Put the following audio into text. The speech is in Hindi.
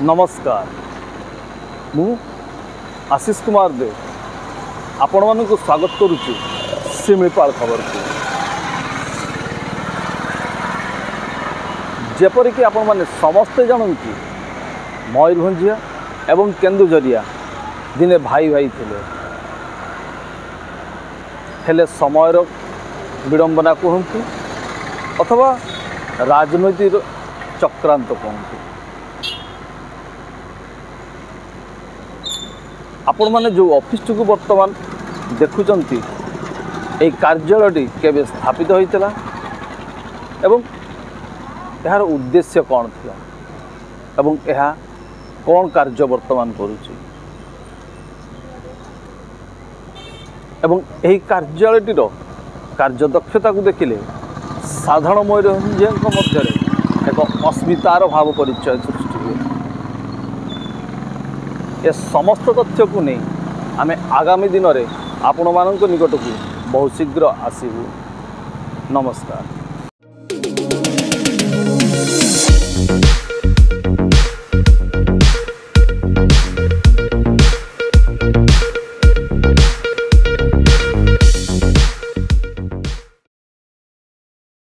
नमस्कार मु आशीष कुमार दे आपण मानक स्वागत करुच्ची शिमिपाल खबर को जेपरिक आपण मैंने समस्ते जानती मयूरभंजिया एवं केन्दुझरिया दिने भाई भाई थिले हेले समयर विडंबना कहतु अथवा राजनैतिक चक्रांत कहतु आपण मैंने जो ऑफिस को वर्तमान देखुंत ये कार्यालय केवे स्थापित होता एवं यार उद्देश्य कौन थी एवं यह कौन कार्य वर्तमान करुच्ची एवं यही कार्यालयटीर कार्यदक्षता को देखिले साधारण मयूरभंजियों मध्य एक अस्मितार भाव परिचय सृष्टि हुए। ए समस्त तथ्य को नहीं आमे आगामी दिन में आपण मान निकट को बहुत शीघ्र आसबू। नमस्कार।